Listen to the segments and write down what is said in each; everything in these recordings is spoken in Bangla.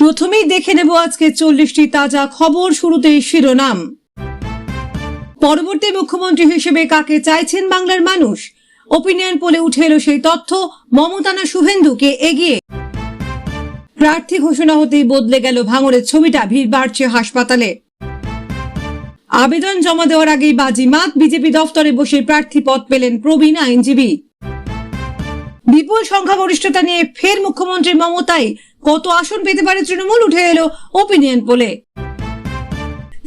প্রথমেই দেখে নেব আজকে 40টি তাজা খবর। শুরুতেই শিরোনাম। পরবর্তী মুখ্যমন্ত্রী হিসেবে কাকে চাইছেন বাংলার মানুষ? ওপিনিয়ন পোলে উঠে এলো সেই তথ্য। মমতা না শুভেন্দুকে এগিয়ে? প্রার্থী ঘোষণা হতেই বদলে গেল ভাঙড়ের ছবিটা। ভিড় বাড়ছে হাসপাতালে। আবেদন জমা দেওয়ার আগেই বাজিমাত। বিজেপি দফতরে বসে প্রার্থী পদ পেলেন প্রবীণ আইনজীবী। বিপুল সংখ্যাগরিষ্ঠতা নিয়ে ফের মুখ্যমন্ত্রী মমতাই। কত আসন পেতে পারে তৃণমূল? উঠে এলো ওপিনিয়ন পোলে।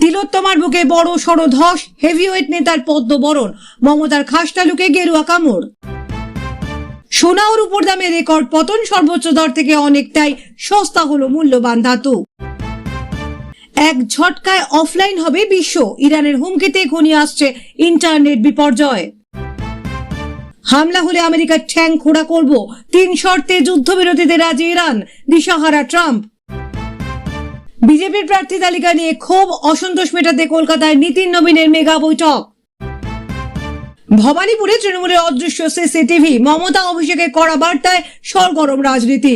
তিলোত্তমার বুকে বড় সড় ধস। হেভিওয়েট নেতার পদ্মবরণ। মমতার খাসতালুকে গেরুয়া কামড়। সোনা ও রূপোর দামে রেকর্ড পতন। সর্বোচ্চ দর থেকে অনেকটাই সস্তা হলো মূল্যবান ধাতু। এক ঝটকায় অফলাইন হবে বিশ্ব। ইরানের হুমকিতে ঘনিয়ে আসছে ইন্টারনেট বিপর্যয়। হামলা হলে আমেরিকার ঠ্যাং খোঁড়া করব। 3 শর্তে যুদ্ধবিরতিতে রাজি ইরান। দিশাহারা ট্রাম্প। বিজেপির প্রার্থী তালিকা নিয়ে ক্ষোভ, অসন্তোষ মেটাতে কলকাতায় নীতিন নবীনের মেগা বৈঠক। ভবানীপুরে তৃণমূলের অদৃশ্য সিসিটিভি। মমতা অভিষেকের কড়া বার্তায় সরগরম রাজনীতি।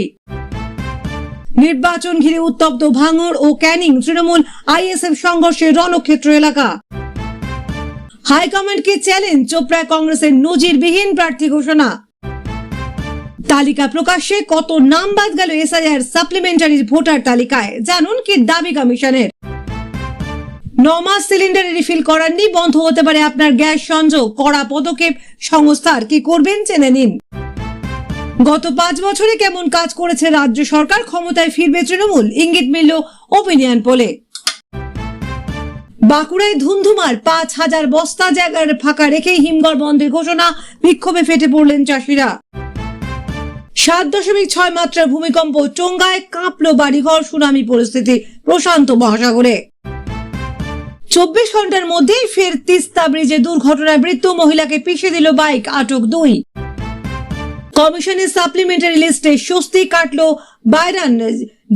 নির্বাচন ঘিরে উত্তপ্ত ভাঙড় ও ক্যানিং। তৃণমূল আইএসএফ সংঘর্ষের রণক্ষেত্র এলাকা। হাইকমান্ডকে চ্যালেঞ্জ। চোপড়ায় কংগ্রেসের নজিরবিহীন প্রার্থী ঘোষণা। তালিকা প্রকাশ্যে। কত নাম বাদ গেল এসআইআর সাপ্লিমেন্টারি ভোটার তালিকায়? জানুন কি দাবি কমিশনের। 9 মাস সিলিন্ডারে রিফিল করাননি, বন্ধ হতে পারে আপনার গ্যাস সংযোগ। কড়া পদক্ষেপ সংস্থার। কি করবেন জেনে নিন। গত 5 বছরে কেমন কাজ করেছে রাজ্য সরকার? ক্ষমতায় ফিরবে তৃণমূল? ইঙ্গিত মিলল ওপিনিয়ন পোলে। বাঁকুড়ায় ধুন্ধুমার। 5000 বস্তা জায়গার ফাঁকা রেখেই হিমঘর বন্ধের ঘোষণা। বিক্ষোভে ফেটে পড়লেন চাষিরা। 7.6 মাত্রার ভূমিকম্প। টোঙ্গায় কাঁপলো বাড়িঘর। সুনামি পরিস্থিতি প্রশান্ত মহাসাগরে। 24 ঘন্টার মধ্যেই ফের তিস্তা ব্রিজে দুর্ঘটনায় মৃত্যু। মহিলাকে পিষে দিল বাইক। আটক 2। কমিশনের সাপ্লিমেন্টারি লিস্টে স্বস্তি কাটলো বাইরান।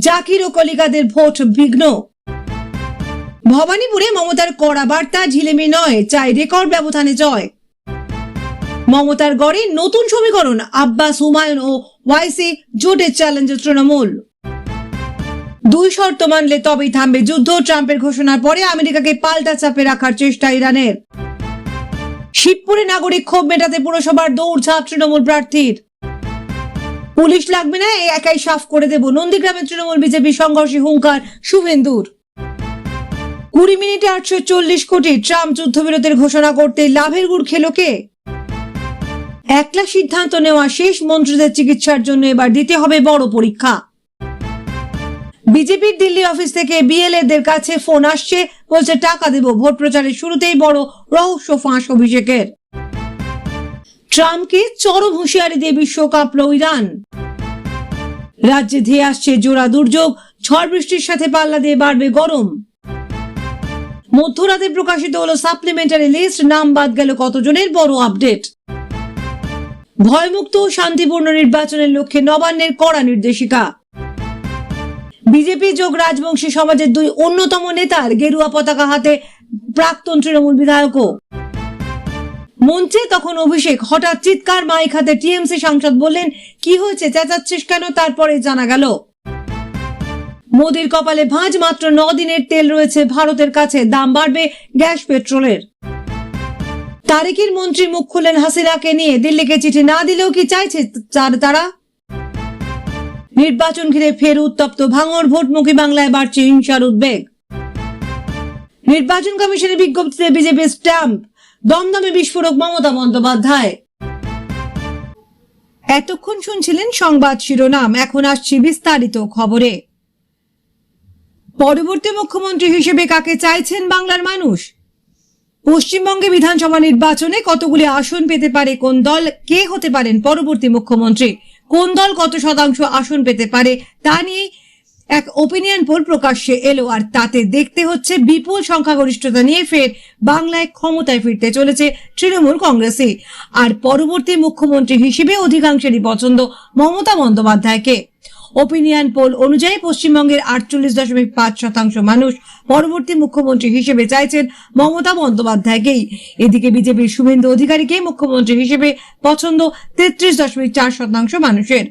জাকির ও কলিকাদের ভোট বিঘ্ন। ভবানীপুরে মমতার কড়া বার্তা। ঝিলেমি নয়, চাই রেকর্ড ব্যবধানে জয়। মমতার গড়ে নতুন সমীকরণ। আব্বাস, হুমায়ুন ও ওয়াইসি জোটের চ্যালেঞ্জ তৃণমূল। 2 শর্ত মানলে তবেই থামবে যুদ্ধ। ট্রাম্পের ঘোষণার পরে আমেরিকাকে পাল্টা চাপে রাখার চেষ্টা ইরানের। শিবপুরে নাগরিক ক্ষোভ মেটাতে পুরসভার দৌড়ঝাঁপ তৃণমূল প্রার্থীর। পুলিশ লাগবে না, একাই সাফ করে দেব। নন্দীগ্রামে তৃণমূল বিজেপি সংঘর্ষে হুঙ্কার শুভেন্দুর। 20 মিনিটে 840 কোটি। ট্রাম্প যুদ্ধবিরতির ঘোষণা করতে লাভের গুড় খেল কে? একলা সিদ্ধান্ত নেওয়া শেষ। মন্ত্রীদের চিকিৎসার জন্য এবার দিতে হবে বড় পরীক্ষা। বিজেপির দিল্লি অফিস থেকে বিএলএদের কাছে ফোন আসছে। বলছে টাকা দেব। ভোট প্রচারের শুরুতেই বড় রহস্য ফাঁস অভিষেকের। ট্রাম্পকে চরম হুঁশিয়ারি দিয়ে বিশ্ব কাঁপল ইরান। রাজ্যে ধেয়ে আসছে জোড়া দুর্যোগ। ঝড় বৃষ্টির সাথে পাল্লা দিয়ে বাড়বে গরম। মধ্যরাতে প্রকাশিত হলো সাপ্লিমেন্টারি লিস্ট। নাম বাদ গেল কতজনের? বড় আপডেট। ভয়মুক্ত ও শান্তিপূর্ণ নির্বাচনের লক্ষ্যে নবান্নের কড়া নির্দেশিকা। বিজেপি যোগ রাজবংশী সমাজের 2 অন্যতম নেতার। গেরুয়া পতাকা হাতে প্রাক্তন তৃণমূল বিধায়কও। মঞ্চে তখন অভিষেক। হঠাৎ চিৎকার। মাইক হাতে টিএমসি সাংসদ বললেন, কি হয়েছে, চেঁচাচ্ছিস কেন? তারপরে জানা গেল মোদির কপালে ভাঁজ। মাত্র 9 দিনের তেল রয়েছে ভারতের কাছে। দাম বাড়বে গ্যাস পেট্রোলের। তারিকের মন্ত্রী মুখ খুললেন হাসিনাকে নিয়ে। দিল্লিকে চিঠি না দিলেও কি চাইছে তারা? নির্বাচন ঘিরে ফের উত্তপ্ত ভাঙড়। ভোটমুখী বাংলায় বাড়ছে হিংসার উদ্বেগ। নির্বাচন কমিশনের বিজ্ঞপ্তিতে বিজেপি স্ট্যাম্প। দমদমে বিস্ফোরক মমতা বন্দ্যোপাধ্যায়। এতক্ষণ শুনছিলেন সংবাদ শিরোনাম। এখন আসছি বিস্তারিত খবরে। পরবর্তী মুখ্যমন্ত্রী হিসেবে কাকে চাইছেন বাংলার মানুষ? পশ্চিমবঙ্গে বিধানসভা নির্বাচনে কতগুলি আসন পেতে পারে কোন দল? কে হতে পারেন পরবর্তী মুখ্যমন্ত্রী? কোন দল কত শতাংশ আসন পেতে পারে তা নিয়ে এক ওপিনিয়ন পোল প্রকাশ্যে এলো। আর তাতে দেখতে হচ্ছে বিপুল সংখ্যাগরিষ্ঠতা নিয়ে ফের বাংলায় ক্ষমতায় ফিরতে চলেছে তৃণমূল কংগ্রেসই। আর পরবর্তী মুখ্যমন্ত্রী হিসেবে অধিকাংশেরই পছন্দ মমতা বন্দ্যোপাধ্যায়কে। ওপিনিয়ন পোল অনুযায়ী পশ্চিমবঙ্গের 48.5% মানুষ পরবর্তী মুখ্যমন্ত্রী হিসেবে চাইছেন মমতা বন্দ্যোপাধ্যায়কেই। এদিকে বিজেপির শুভেন্দু অধিকারীকে মুখ্যমন্ত্রী হিসেবে পছন্দ 33.4% মানুষের।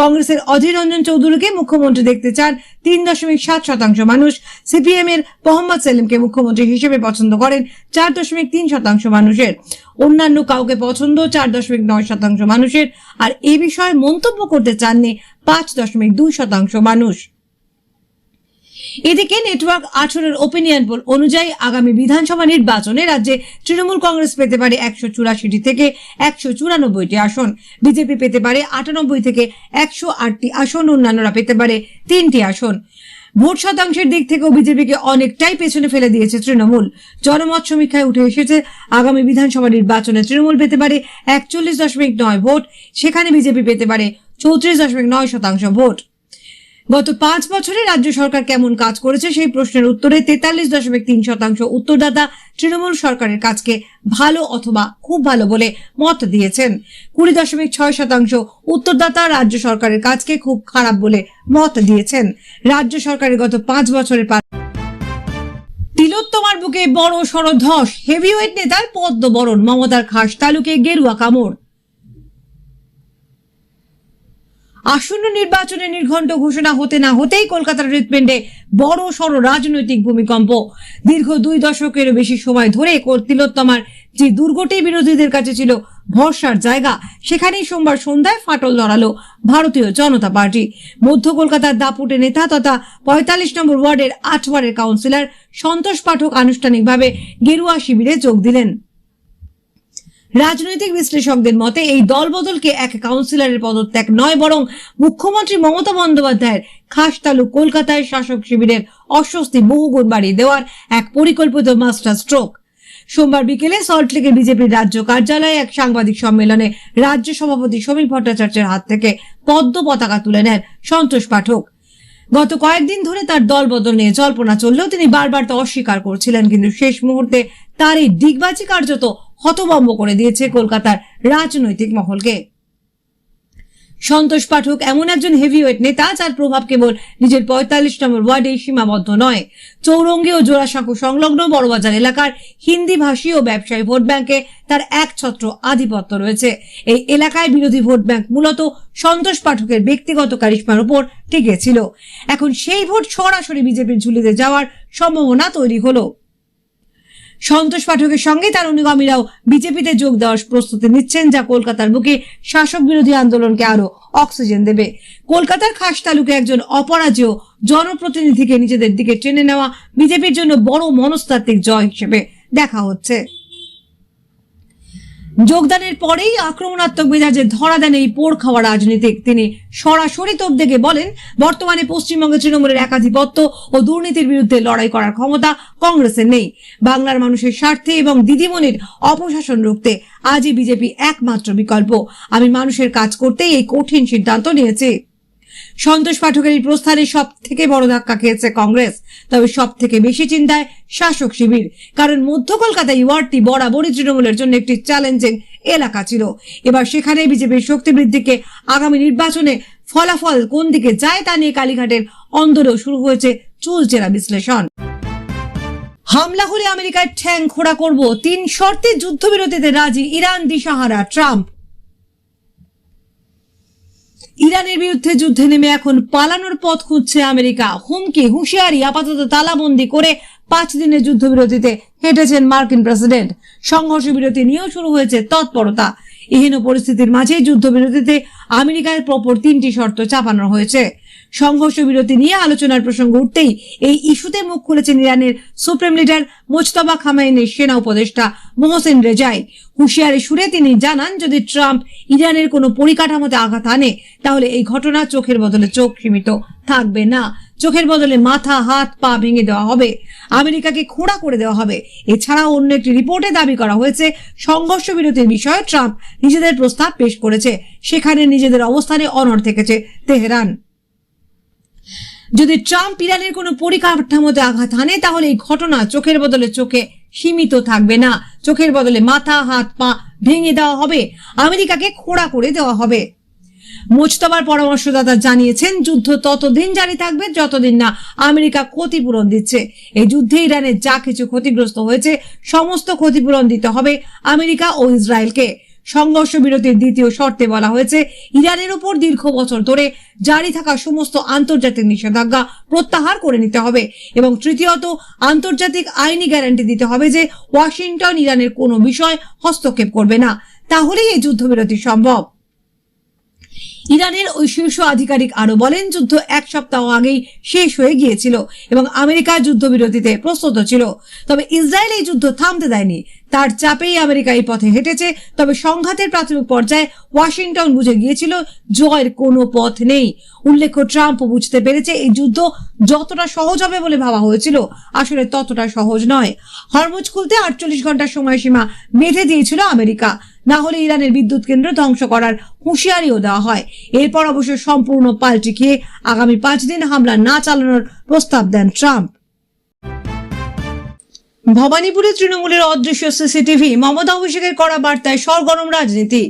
কংগ্রেসের অধীর রঞ্জন চৌধুরীকে মুখ্যমন্ত্রী দেখতে চান 3.7% মানুষ, সিপিএম এর মোহাম্মদ সেলিমকে মুখ্যমন্ত্রী হিসেবে পছন্দ করেন 4.3% মানুষের, অন্যান্য কাউকে পছন্দ 4.9% মানুষের, আর এ বিষয়ে মন্তব্য করতে চাননি 5.2% মানুষ। এদিকে নেটওয়ার্ক 18 ওপিনিয়ন পোল অনুযায়ী আগামী বিধানসভা নির্বাচনে রাজ্যে তৃণমূল কংগ্রেস পেতে পারে 184 থেকে 194টি আসন, বিজেপি পেতে পারে 98 থেকে 108টি আসন, অন্যান্যরা পেতে পারে 3টি আসন। ভোট শতাংশের দিক থেকেও বিজেপিকে অনেকটাই পেছনে ফেলে দিয়েছে তৃণমূল। জনমত সমীক্ষায় উঠে এসেছে আগামী বিধানসভা নির্বাচনে তৃণমূল পেতে পারে 41.9 ভোট, সেখানে বিজেপি পেতে পারে 34.9% ভোট। গত 5 বছরে রাজ্য সরকার কেমন কাজ করেছে সেই প্রশ্নের উত্তরে 43.3% উত্তরদাতা তৃণমূল সরকারের কাজকে ভালো অথবা খুব ভালো বলে মত দিয়েছেন। 20.6% উত্তরদাতা রাজ্য সরকারের কাজকে খুব খারাপ বলে মত দিয়েছেন। রাজ্য সরকারের গত 5 বছরের তিলোত্তমার বুকে বড় সড় ধস, হেভিওয়েট নেতার পদ্মবরণ, মমতার খাস তালুকে গেরুয়া কামড়। আসন্ন নির্বাচনে নির্ঘণ্ট ঘোষণা হতে না হতেই কলকাতার হৃৎপিণ্ডে বড় সড় রাজনৈতিক ভূমিকম্প। দীর্ঘ 2 দশকেরও বেশি সময় ধরে তিলোত্তমার যে দুর্গটি বিরোধীদের কাছে ছিল ভরসার জায়গা, সেখানেই সোমবার সন্ধ্যায় ফাটল ধরালো ভারতীয় জনতা পার্টি। মধ্য কলকাতার দাপুটে নেতা তথা 45 নম্বর ওয়ার্ডের 8 বারের কাউন্সিলর সন্তোষ পাঠক আনুষ্ঠানিকভাবে গেরুয়া শিবিরে যোগ দিলেন। রাজনৈতিক বিশ্লেষকদের মতে এই দলবদলকে এক কাউন্সিলরের পদত্যাগ নয়, বরং মুখ্যমন্ত্রী মমতা বন্দ্যোপাধ্যায়ের খাস তালুক কলকাতায় শাসক শিবিরের অস্বস্তি বহুগুণ বাড়িয়ে দেওয়ার এক পরিকল্পিত মাস্টার স্ট্রোক। সোমবার বিকেলে সল্টলেকের বিজেপির রাজ্য কার্যালয়ে এক সাংবাদিক সম্মেলনে রাজ্য সভাপতি সমীর ভট্টাচার্যের হাত থেকে পদ্ম পতাকা তুলে নেন সন্তোষ পাঠক। গত কয়েকদিন ধরে তার দল বদল নিয়ে জল্পনা চললেও তিনি বারবার তা অস্বীকার করছিলেন, কিন্তু শেষ মুহূর্তে তার এই ডিগবাজি কার্যত হতভম্ব করে দিয়েছে কলকাতার রাজনৈতিক মহলকে। সন্তোষ পাঠক এমন একজন হেভিওয়েট নেতা যার প্রভাব কেবল নিজের 45 নম্বর ওয়ার্ডে সীমাবদ্ধ নয়। চৌরঙ্গি ও জোড়াসাঁকো সংলগ্ন বড়বাজার এলাকার হিন্দি ভাষী ও ব্যবসায়ী ভোট ব্যাংকে তার একছত্র আধিপত্য রয়েছে। এই এলাকায় বিরোধী ভোট ব্যাংক মূলত সন্তোষ পাঠকের ব্যক্তিগত কারিশমার উপর টিকে ছিল। এখন সেই ভোট সরাসরি বিজেপির ঝুলিতে যাওয়ার সম্ভাবনা তৈরি হলো। সন্তোষ পাঠকের সঙ্গে তার অনুগামীরাও বিজেপিতে যোগ দেওয়ার প্রস্তুতি নিচ্ছেন, যা কলকাতার বুকে শাসক বিরোধী আন্দোলনকে আরো অক্সিজেন দেবে। কলকাতার খাস তালুকে একজন অপরাজেয় জনপ্রতিনিধিকে নিজেদের দিকে টেনে নেওয়া বিজেপির জন্য বড় মনস্তাত্ত্বিক জয় হিসেবে দেখা হচ্ছে। যোগদানের পরেই আক্রমণাত্মক মেজাজে ধরা দেন এই পোড় খাওয়া রাজনীতিক। তিনি সরাসরি তোপ দেখে বলেন, বর্তমানে পশ্চিমবঙ্গে তৃণমূলের একাধিপত্য ও দুর্নীতির বিরুদ্ধে লড়াই করার ক্ষমতা কংগ্রেসের নেই। বাংলার মানুষের স্বার্থে এবং দিদিমণির অপশাসন রুখতে আজই বিজেপি একমাত্র বিকল্প। আমি মানুষের কাজ করতেই এই কঠিন সিদ্ধান্ত নিয়েছি। সন্তোষ পাঠকের এই প্রস্থানে সব থেকে বড় ধাক্কা খেয়েছে কংগ্রেস, তবে সব থেকে বেশি চিন্তায় শাসক শিবির। কারণ মধ্য কলকাতায় ওয়ার্ডটি বরাবরই তৃণমূলের জন্য একটি চ্যালেঞ্জিং এলাকা ছিল। এবার সেখানে বিজেপির শক্তি বৃদ্ধিকে আগামী নির্বাচনে ফলাফল কোন দিকে যায় তা নিয়ে কালীঘাটের অন্দরেও শুরু হয়েছে চুলচেরা বিশ্লেষণ। হামলা হলে আমেরিকার ঠ্যাং খোঁড়া করব, 3 শর্তে যুদ্ধবিরতিতে রাজি ইরান, দিশাহারা ট্রাম্প। ইরানের বিরুদ্ধে যুদ্ধে নেমে এখন পালানোর পথ খুঁজছে আমেরিকা। হুমকি হুঁশিয়ারি, আপাতত তালাবন্দি করে 5 দিনের যুদ্ধবিরতিতে হেঁটেছেন মার্কিন প্রেসিডেন্ট। সংঘর্ষ বিরতি নিয়েও শুরু হয়েছে তৎপরতা। এহেন পরিস্থিতির মাঝে যুদ্ধবিরতিতে আমেরিকার পরপর 3টি শর্ত চাপানো হয়েছে। সংঘর্ষ বিরতি নিয়ে আলোচনার প্রসঙ্গ উঠতেই এই ইস্যুতে মুখ খুলেছেন ইরানের সুপ্রিম লিডার মোজতবা খামেনির সেনা উপদেষ্টা মোহসেন রেজাই। হুঁশিয়ারি সুরে তিনি জানান, যদি ট্রাম্প ইরানের কোনো পরিকাঠামোতে আঘাত আনে তাহলে এই ঘটনা চোখের বদলে চোখ সীমিত থাকবে না, চোখের বদলে মাথা, হাত, পা ভেঙে দেওয়া হবে, আমেরিকাকে খোঁড়া করে দেওয়া হবে। এছাড়াও অন্য একটি রিপোর্টে দাবি করা হয়েছে, সংঘর্ষ বিরতির বিষয়ে ট্রাম্প নিজেদের প্রস্তাব পেশ করেছে, সেখানে নিজেদের অবস্থানে অনড় থেকেছে তেহরান। যদি ট্রাম্প ইরানের কোনো পরিকাঠামোতে আঘাত হানে তাহলে এই ঘটনা চোখের বদলে চোখে সীমিত থাকবে না, চোখের বদলে মাথা, হাত, পা ভেঙে দেওয়া হবে, আমেরিকাকে খোঁড়া করে দেওয়া হবে। মোজতবার পরামর্শদাতা জানিয়েছেন, যুদ্ধ ততদিন জারি থাকবে যতদিন না আমেরিকা ক্ষতিপূরণ দিচ্ছে। এই যুদ্ধে ইরানের যা কিছু ক্ষতিগ্রস্ত হয়েছে সমস্ত ক্ষতিপূরণ দিতে হবে আমেরিকা ও ইসরায়েলকে। সংঘর্ষ বিরতির দ্বিতীয় শর্তে বলা হয়েছে ইরানের উপর দীর্ঘ বছর ধরে জারি থাকা সমস্ত আন্তর্জাতিক নিষেধাজ্ঞা প্রত্যাহার করে নিতে হবে এবং তৃতীয়ত আন্তর্জাতিক আইনি গ্যারান্টি দিতে হবে যে ওয়াশিংটন ইরানের কোনো বিষয় হস্তক্ষেপ করবে না, তাহলেই এই যুদ্ধবিরতি সম্ভব। ইরানের ওই শীর্ষ আধিকারিক আরো বলেন, যুদ্ধ এক সপ্তাহ আগেই শেষ হয়ে গিয়েছিল এবং আমেরিকা যুদ্ধবিরতিতে প্রস্তুত ছিল, তবে ইসরায়েল এই যুদ্ধ থামতে দেয়নি। তার চাপেই আমেরিকা এই পথে হেঁটেছে। তবে সংঘাতের প্রাথমিক পর্যায়ে ওয়াশিংটন বুঝে গিয়েছিল জয়ের কোনো পথ নেই। উল্লেখ্য, ট্রাম্প বুঝতে পেরেছে এই যুদ্ধ যতটা সহজ হবে বলে ভাবা হয়েছিল আসলে ততটা সহজ নয়। হরমুজ খুলতে 48 ঘন্টার সময়সীমা বেঁধে দিয়েছিল আমেরিকা, না হলে ইরানের বিদ্যুৎ কেন্দ্র ধ্বংস করার হুঁশিয়ারিও দেওয়া হয়। এরপর অবশ্য সম্পূর্ণ পাল্টে খেয়ে আগামী 5 দিন হামলা না চালানোর প্রস্তাব দেন ট্রাম্প। ভবানীপুরে তৃণমূলের অদৃশ্য সিসিটিভি, মমতা অভিষেকের কড়া বার্তায় সরগরম রাজনীতি।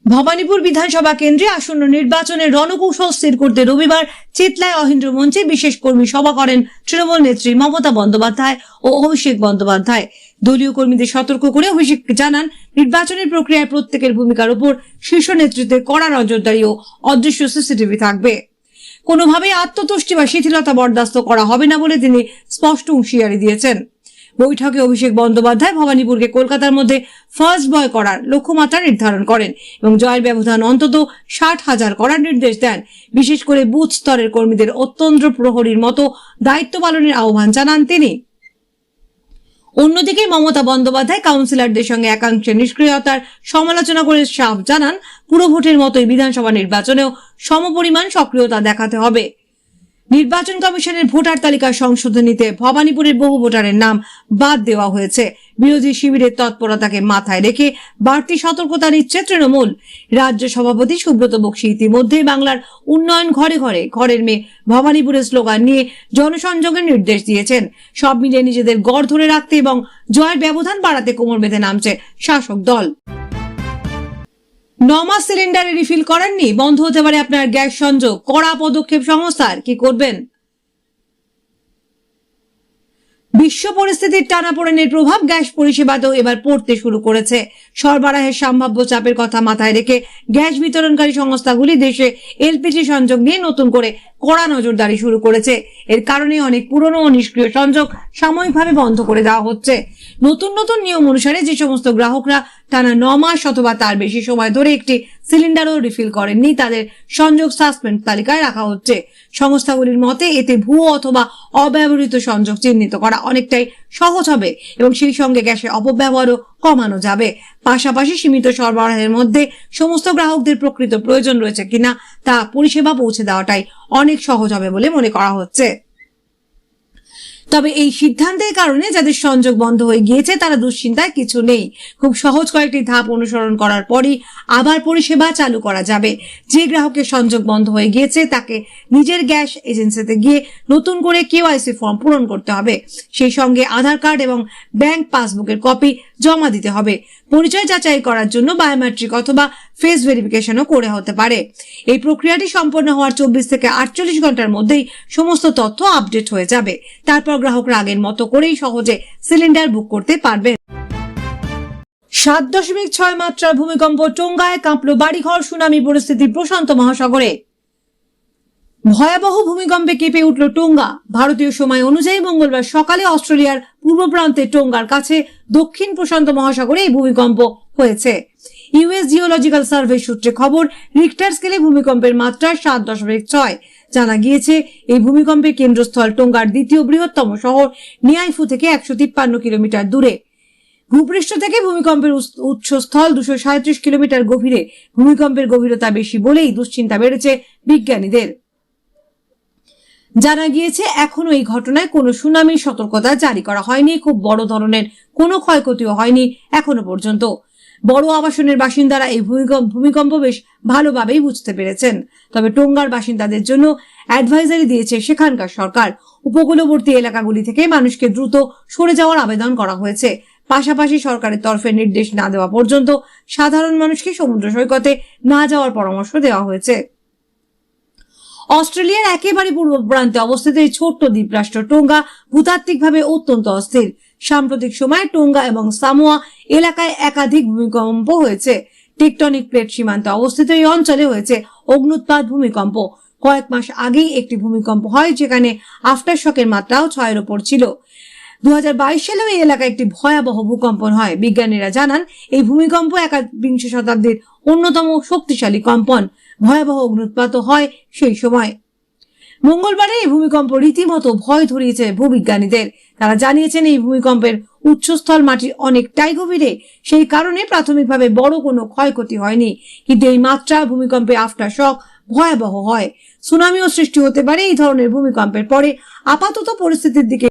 ভবানীপুর বিধানসভা কেন্দ্রে আসন্ন নির্বাচনের রণকৌশল স্থির করতে রবিবার চিতলায় অহিন্দ্র মঞ্চে বিশেষ কর্মী সভা করেন তৃণমূল নেত্রী মমতা বন্দ্যোপাধ্যায় ও অভিষেক বন্দ্যোপাধ্যায়। দলীয় কর্মীদের সতর্ক করে অভিষেক জানান, নির্বাচনের প্রক্রিয়ায় প্রত্যেকের ভূমিকার উপর শীর্ষ নেতৃত্বের কড়া নজরদারি ও অদৃশ্য সিসিটিভি থাকবে। কোনোভাবেই আত্মতুষ্টি বা শিথিলতা বরদাস্ত করা হবে না বলে তিনি স্পষ্ট হুঁশিয়ারি দিয়েছেন। বৈঠকে অভিষেক বন্দ্যোপাধ্যায় ভবানীপুরকে কলকাতার মধ্যে ফার্স্ট বয় করার লক্ষ্যমাত্রা নির্ধারণ করেন এবং জয়ের ব্যবধান অন্তত 60,000 করার নির্দেশ দেন। বিশেষ করে বুথ স্তরের কর্মীদের অত্যন্ত প্রহরীর মতো দায়িত্ব পালনের আহ্বান জানান তিনি। অন্যদিকে মমতা বন্দ্যোপাধ্যায় কাউন্সিলরদের সঙ্গে একাংশের নিষ্ক্রিয়তার সমালোচনা করে সাফ জানান, পুরো ভোটের মতোই বিধানসভা নির্বাচনেও সমপরিমাণ সক্রিয়তা দেখাতে হবে। নির্বাচন কমিশনের ভোটার তালিকা সংশোধনীতে ভবানীপুরের বহু ভোটারের নাম বাদ দেওয়া হয়েছে। বিরোধী শিবিরের তৎপরতাকে মাথায় রেখে বাড়তি সতর্কতা নিচ্ছে তৃণমূল। রাজ্য সভাপতি সুব্রত বক্সী ইতিমধ্যে বাংলার উন্নয়ন ঘরে ঘরে ঘরের মেয়ে ভবানীপুরের স্লোগান নিয়ে জনসংযোগের নির্দেশ দিয়েছেন। সব মিলিয়ে নিজেদের গড় ধরে রাখতে এবং জয়ের ব্যবধান বাড়াতে কোমর বেঁধে নামছে শাসক দল। 9 মাস সিলিন্ডারে রিফিল করেননি, বন্ধ হতে পারে আপনার গ্যাস সংযোগ। কড়া পদক্ষেপ সংস্থার, কি করবেন? বিশ্ব পরিস্থিতির টানাপোড়েনের প্রভাব গ্যাস পরিষেবাতেও এবার পড়তে শুরু করেছে। সরবরাহের সম্ভাব্য চাপের কথা মাথায় রেখে গ্যাস বিতরণকারী সংস্থাগুলি দেশে এলপিজি সংযোগ নিয়ে নতুন করে কড়া নজরদারি শুরু করেছে। এর কারণে অনেক পুরনো ও নিষ্ক্রিয় সংযোগ সাময়িকভাবে বন্ধ করে দেওয়া হচ্ছে। নতুন নতুন নিয়ম অনুসারে যে সমস্ত গ্রাহকরা টানা 9 মাস অথবা তার বেশি সময় ধরে একটি সিলিন্ডারও রিফিল করেননি, তাদের সংযোগ সাসপেন্ড তালিকায় রাখা হচ্ছে। সংস্থাগুলির মতে এতে ভুয়ো অথবা অব্যবহৃত সংযোগ চিহ্নিত করা অনেকটাই সহজ হবে এবং সেই সঙ্গে গ্যাসের অপব্যবহারও কমানো যাবে। পাশাপাশি সীমিত সরবরাহের মধ্যে সমস্ত গ্রাহকদের প্রকৃত প্রয়োজন রয়েছে কিনা তা পরিষেবা পৌঁছে দেওয়াটাই অনেক সহজ হবে বলে মনে করা হচ্ছে। তবে এই সিদ্ধান্তের কারণে যাদের সংযোগ বন্ধ হয়ে গিয়েছে তারা দুশ্চিন্তায় কিছু নেই। খুব সহজ কয়েকটি ধাপ অনুসরণ করার পরই আবার পরিষেবা চালু করা যাবে। যে গ্রাহকের সংযোগ বন্ধ হয়ে গিয়েছে তাকে নিজের গ্যাস এজেন্সিতে গিয়ে নতুন করে কেওয়াইসি ফর্ম পূরণ করতে হবে। সেই সঙ্গে আধার কার্ড এবং ব্যাংক পাসবুকের কপি জমা দিতে হবে। পরিচয় যাচাই করার জন্য বায়োমেট্রিক অথবা ফেস ভেরিফিকেশনও করে হতে পারে। এই প্রক্রিয়াটি সম্পন্ন হওয়ার 24 থেকে 48 ঘন্টার মধ্যেই সমস্ত তথ্য আপডেট হয়ে যাবে। তারপর গ্রাহকরা আগের মতো করেই সহজে সিলিন্ডার বুক করতে পারবেন। 7.6 মাত্রার ভূমিকম্প, টোঙ্গায় কাঁপল বাড়িঘর, সুনামি পরিস্থিতি প্রশান্ত মহাসাগরে। ভয়াবহ ভূমিকম্পে কেঁপে উঠল টোঙ্গা। ভারতীয় সময় অনুযায়ী মঙ্গলবার সকালে অস্ট্রেলিয়ার পূর্ব প্রান্তে টোঙ্গার কাছে দক্ষিণ প্রশান্ত মহাসাগরে এই ভূমিকম্প হয়েছে। ইউএস জিওলজিক্যাল সার্ভে সূত্রে খবর, রিক্টার স্কেলে ভূমিকম্পের মাত্রা 7.6। জানা গিয়েছে এই ভূমিকম্পের কেন্দ্রস্থল টোঙ্গার দ্বিতীয় বৃহত্তম শহর নিয়াইফু থেকে 153 কিলোমিটার দূরে। ভূপৃষ্ঠ থেকে ভূমিকম্পের উৎসস্থল 237 কিলোমিটার গভীরে। ভূমিকম্পের গভীরতা বেশি বলেই দুশ্চিন্তা বেড়েছে বিজ্ঞানীদের। জানা গিয়েছে এখনো এই ঘটনায় কোনো সুনামির সতর্কতা জারি করা হয়নি। খুব বড় ধরনের কোনো ক্ষয়ক্ষতিও হয়নি এখনো পর্যন্ত। বড় আবাসনের বাসিন্দারা এই ভূমিকম্প বেশ ভালোভাবেই বুঝতে পেরেছেন। তবে টোঙ্গার বাসিন্দাদের জন্য অ্যাডভাইজারি দিয়েছে সেখানকার সরকার। উপকূলবর্তী এলাকাগুলি থেকে মানুষকে দ্রুত সরে যাওয়ার আবেদন করা হয়েছে। পাশাপাশি সরকারের তরফে নির্দেশ না দেওয়া পর্যন্ত সাধারণ মানুষকে সমুদ্র সৈকতে না যাওয়ার পরামর্শ দেওয়া হয়েছে। অস্ট্রেলিয়ার একেবারে পূর্ব প্রান্তে অবস্থিত এই ছোট্ট দ্বীপরাষ্ট্র টোঙ্গা ভূতাত্ত্বিকভাবে অত্যন্ত অস্থির। সাম্প্রতিক সময়ে টুঙ্গা এবং সামোয়া এলাকায় একাধিক ভূমিকম্প হয়েছে। টেকটনিক প্লেট সীমান্তে অবস্থিত এই অঞ্চলে হয়েছে অগ্নুৎপাত ভূমিকম্প। কয়েক মাস আগেই একটি ভূমিকম্প হয়, যেখানে আফটার শকের মাত্রাও 6-এর উপর ছিল। 2022 সালেও এই এলাকায় একটি ভয়াবহ ভূকম্পন হয়। বিজ্ঞানীরা জানান, এই ভূমিকম্প একবিংশ শতাব্দীর অন্যতম শক্তিশালী কম্পন। ভয়াবহ অগ্নুৎপাত হয় সেই সময়। মঙ্গলবারে এই ভূমিকম্প রীতিমতো ভয় ধরিয়েছে ভূবিজ্ঞানীদের। তারা জানিয়েছেন, এই ভূমিকম্পের উৎসস্থল মাটির অনেকটাই গভীরে, সেই কারণে প্রাথমিকভাবে বড় কোনো ক্ষয়ক্ষতি হয়নি। কিন্তু এই মাত্রা ভূমিকম্পে আফটার শক ভয়াবহ হয়। সুনামিও সৃষ্টি হতে পারে এই ধরনের ভূমিকম্পের পরে। আপাতত পরিস্থিতির দিকে